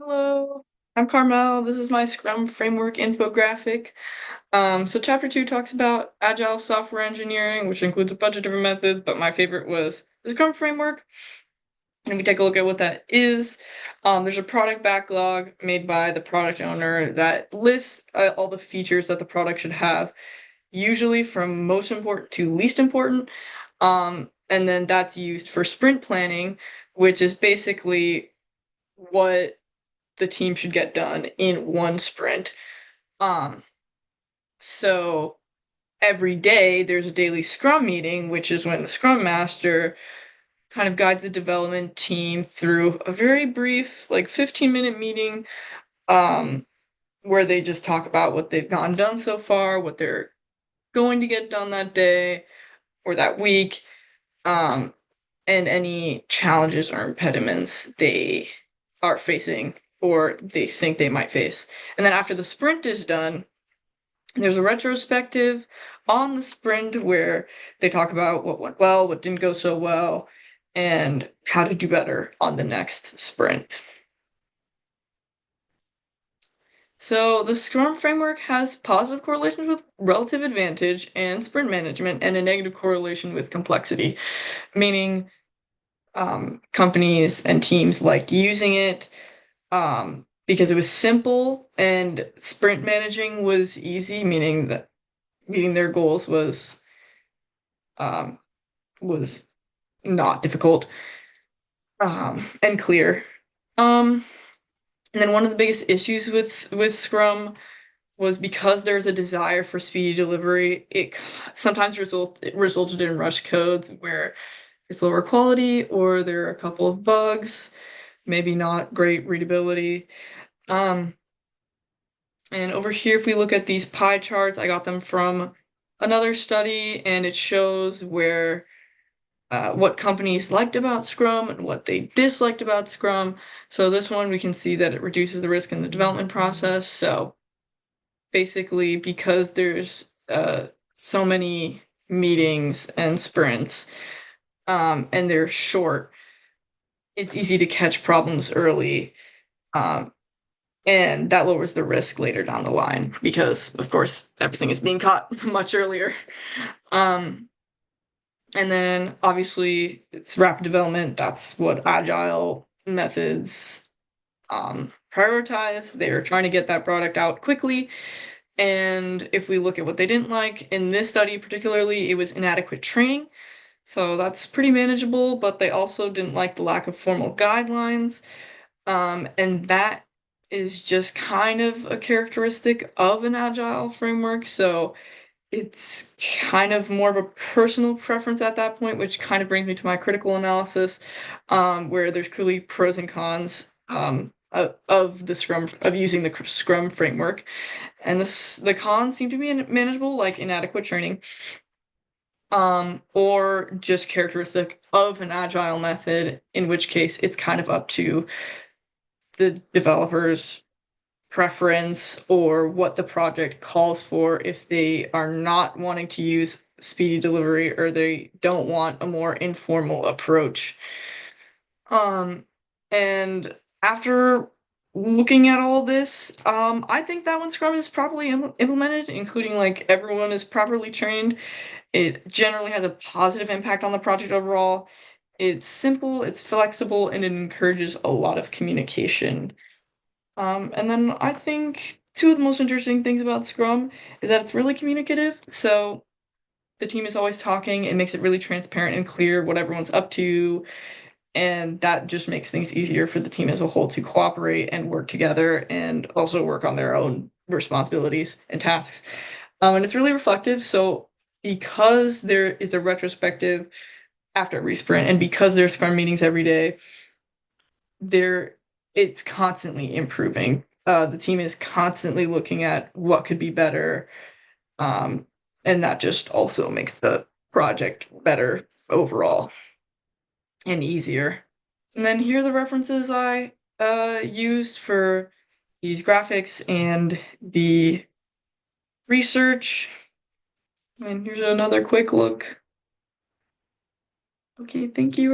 Hello, I'm Carmel. This is my Scrum framework infographic. So chapter 2 talks about agile software engineering, which includes a bunch of different methods, but my favorite was the Scrum framework. And we take a look at what that is. There's a product backlog made by the product owner that lists all the features that the product should have, usually from most important to least important. And then that's used for sprint planning, which is basically what the team should get done in one sprint. Um, so every day there's a daily Scrum meeting, which is when the Scrum Master kind of guides the development team through a very brief, like 15-minute meeting, um, where they just talk about what they've gotten done so far, what they're going to get done that day or that week, um, and any challenges or impediments they are facing or they think they might face. And then after the sprint is done, there's a retrospective on the sprint where they talk about what went well, what didn't go so well, and how to do better on the next sprint. So the Scrum framework has positive correlations with relative advantage and sprint management, and a negative correlation with complexity, meaning companies and teams like using it because it was simple and sprint managing was easy, meaning that meeting their goals um, was not difficult and clear. Um, and then one of the biggest issues with Scrum was because there's a desire for speedy delivery. It sometimes it resulted in rush codes where it's lower quality or there are a couple of bugs, maybe not great readability. Um, and over here, if we look at these pie charts, I got them from another study, and it shows where what companies liked about Scrum and what they disliked about Scrum. So this one, we can see that it reduces the risk in the development process. So basically, because there's so many meetings and sprints, and they're short, it's easy to catch problems early. Um, and that lowers the risk later down the line because, of course, everything is being caught much earlier. Um, And then obviously it's rapid development. That's what agile methods prioritize. They're trying to get that product out quickly. And if we look at what they didn't like in this study, particularly, it was inadequate training. So that's pretty manageable, but they also didn't like the lack of formal guidelines. And that is just kind of a characteristic of an agile framework. So it's kind of more of a personal preference at that point, which kind of brings me to my critical analysis, where there's clearly pros and cons of the Scrum of using the Scrum framework, and the cons seem to be manageable, like inadequate training, or just characteristic of an agile method, in which case it's kind of up to the developers preference or what the project calls for if they are not wanting to use speedy delivery or they don't want a more informal approach. Um, and after looking at all this, I think that when Scrum is properly implemented, including like everyone is properly trained, it generally has a positive impact on the project overall. It's simple, it's flexible, and it encourages a lot of communication. And then I think two of the most interesting things about Scrum is that it's really communicative. So the team is always talking. It makes it really transparent and clear what everyone's up to. And that just makes things easier for the team as a whole to cooperate and work together and also work on their own responsibilities and tasks. And it's really reflective. So because there is a retrospective after every sprint and because there's Scrum meetings every day, there it's constantly improving. The team is constantly looking at what could be better, and that just also makes the project better overall and easier. And then here are the references I used for these graphics and the research. And here's another quick look. Okay, thank you.